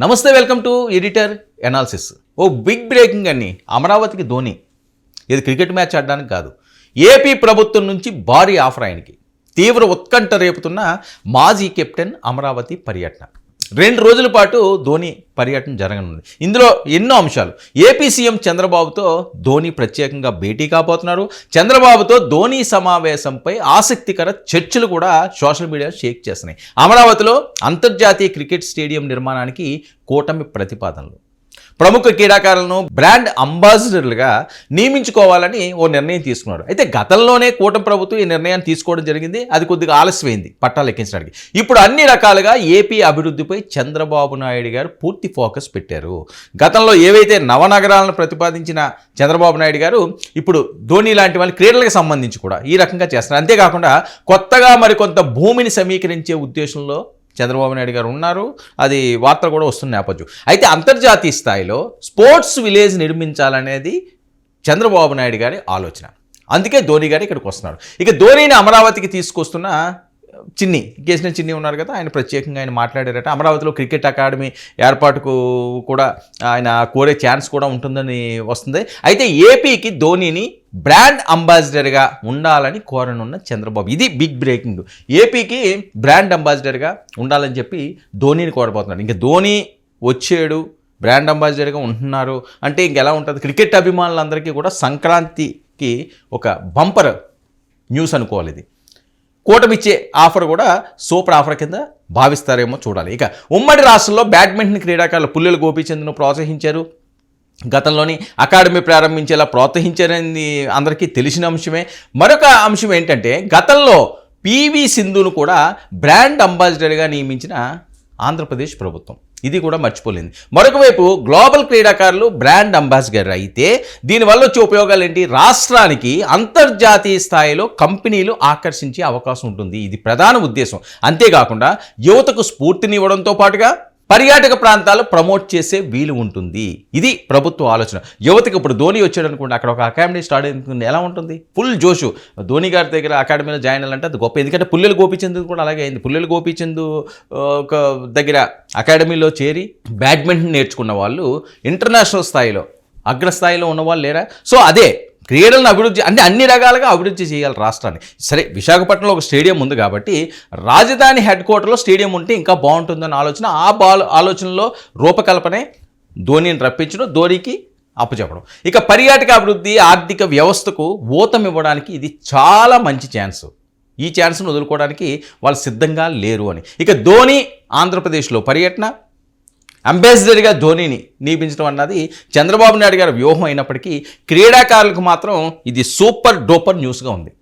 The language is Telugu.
నమస్తే, వెల్కమ్ టు ఎడిటర్ ఎనాలిసిస్. ఓ బిగ్ బ్రేకింగ్ అండి. అమరావతికి ధోని. ఇది క్రికెట్ మ్యాచ్ ఆడడానికి కాదు, ఏపీ ప్రభుత్వం నుంచి భారీ ఆఫర్. ఆయనకి తీవ్ర ఉత్కంఠ రేపుతున్న మాజీ కెప్టెన్ అమరావతి పర్యటన. 2 రోజుల పాటు ధోని పర్యటన జరగనుంది. ఇందులో ఎన్నో అంశాలు. ఏపీ సీఎం చంద్రబాబుతో ధోని ప్రత్యేకంగా భేటీ కాబోతున్నారు. చంద్రబాబుతో ధోని సమావేశంపై ఆసక్తికర చర్చలు కూడా సోషల్ మీడియా షేక్ చేస్తున్నాయి. అమరావతిలో అంతర్జాతీయ క్రికెట్ స్టేడియం నిర్మాణానికి కూటమి ప్రతిపాదనలు. ప్రముఖ క్రీడాకారులను బ్రాండ్ అంబాసిడర్లుగా నియమించుకోవాలని ఓ నిర్ణయం తీసుకున్నారు. అయితే గతంలోనే కూటమి ప్రభుత్వం ఈ నిర్ణయాన్ని తీసుకోవడం జరిగింది. అది కొద్దిగా ఆలస్యమైంది పట్టాలు ఎక్కించడానికి. ఇప్పుడు అన్ని రకాలుగా ఏపీ అభివృద్ధిపై చంద్రబాబు నాయుడు గారు పూర్తి ఫోకస్ పెట్టారు. గతంలో ఏవైతే నవనగరాలను ప్రతిపాదించిన చంద్రబాబు నాయుడు గారు ఇప్పుడు ధోని లాంటి వాళ్ళ క్రీడలకు సంబంధించి కూడా ఈ రకంగా చేస్తున్నారు. అంతేకాకుండా కొత్తగా మరికొంత భూమిని సమీకరించే ఉద్దేశంలో చంద్రబాబు నాయుడు గారు ఉన్నారు. అది వార్తలు కూడా వస్తున్న నేపథ్యం. అయితే అంతర్జాతీయ స్థాయిలో స్పోర్ట్స్ విలేజ్ నిర్మించాలనేది చంద్రబాబు నాయుడు గారి ఆలోచన. అందుకే ధోని గారు ఇక్కడికి వస్తున్నారు. ఇక ధోనిని అమరావతికి తీసుకొస్తున్న చిన్ని ఉన్నారు కదా, ఆయన ప్రత్యేకంగా ఆయన మాట్లాడారట. అమరావతిలో క్రికెట్ అకాడమీ ఏర్పాటుకు కూడా ఆయన కోరే ఛాన్స్ కూడా ఉంటుందని వస్తుంది. అయితే ఏపీకి ధోనిని బ్రాండ్ అంబాసిడర్గా ఉండాలని కోరనున్న చంద్రబాబు. ఇది బిగ్ బ్రేకింగ్. ఏపీకి బ్రాండ్ అంబాసిడర్గా ఉండాలని చెప్పి ధోనిని కోరబోతున్నాడు. ఇంకా ధోని వచ్చాడు, బ్రాండ్ అంబాసిడర్గా ఉంటున్నారు అంటే ఇంకెలా ఉంటుంది? క్రికెట్ అభిమానులందరికీ కూడా సంక్రాంతికి ఒక బంపర్ న్యూస్ అనుకోవాలి. ఇది కూటమిచ్చే ఆఫర్ కూడా సూపర్ ఆఫర్ కింద భావిస్తారేమో చూడాలి. ఇక ఉమ్మడి రాష్ట్రంలో బ్యాడ్మింటన్ క్రీడాకారులు పుల్లెల గోపీచంద్ను ప్రోత్సహించారు. గతంలోని అకాడమీ ప్రారంభించేలా ప్రోత్సహించారని అందరికీ తెలిసిన అంశమే. మరొక అంశం ఏంటంటే గతంలో పివి సింధును కూడా బ్రాండ్ అంబాసిడర్గా నియమించిన ఆంధ్రప్రదేశ్ ప్రభుత్వం. ఇది కూడా మర్చిపోలేదు. మరొక వైపు గ్లోబల్ క్రీడాకారులు బ్రాండ్ అంబాసిడర్ అయితే దీనివల్ల వచ్చే ఉపయోగాలు ఏంటి? రాష్ట్రానికి అంతర్జాతీయ స్థాయిలో కంపెనీలు ఆకర్షించే అవకాశం ఉంటుంది. ఇది ప్రధాన ఉద్దేశం. అంతేకాకుండా యువతకు స్ఫూర్తినివ్వడంతో పాటుగా పర్యాటక ప్రాంతాలు ప్రమోట్ చేసే వీలు ఉంటుంది. ఇది ప్రభుత్వ ఆలోచన. యువతకి ఇప్పుడు ధోని వచ్చాడు అనుకోండి, అక్కడ ఒక అకాడమీ స్టార్ట్ అవుతుంది, ఎలా ఉంటుంది? ఫుల్ జోషు. ధోని గారి దగ్గర అకాడమీలో జాయిన్ అవ్వాలంటే అది గొప్ప. ఎందుకంటే పుల్లెల గోపీచంద్ కూడా అలాగే అయింది. పుల్లెల గోపీచంద్ ఒక దగ్గర అకాడమీలో చేరి బ్యాడ్మింటన్ నేర్చుకున్న వాళ్ళు ఇంటర్నేషనల్ స్థాయిలో అగ్రస్థాయిలో ఉన్నవాళ్ళు లేరా? సో అదే క్రీడలను అభివృద్ధి అంటే అన్ని రకాలుగా అభివృద్ధి చేయాలి రాష్ట్రాన్ని. సరే, విశాఖపట్నంలో ఒక స్టేడియం ఉంది కాబట్టి రాజధాని హెడ్ క్వార్టర్లో స్టేడియం ఉంటే ఇంకా బాగుంటుందన్న ఆలోచన. ఆలోచనలో రూపకల్పనే ధోనిని రప్పించడం, ధోనికి అప్పచెప్పడం. ఇక పర్యాటక అభివృద్ధి, ఆర్థిక వ్యవస్థకు ఊతమివ్వడానికి ఇది చాలా మంచి ఛాన్స్. ఈ ఛాన్స్ను వదులుకోవడానికి వాళ్ళు సిద్ధంగా లేరు అని. ఇక ధోని ఆంధ్రప్రదేశ్లో పర్యటన, అంబాసిడర్గా ధోనిని నియమించడం అన్నది చంద్రబాబు నాయుడు గారి వ్యూహం అయినప్పటికీ క్రీడాకారులకు మాత్రం ఇది సూపర్ డూపర్ న్యూస్గా ఉంది.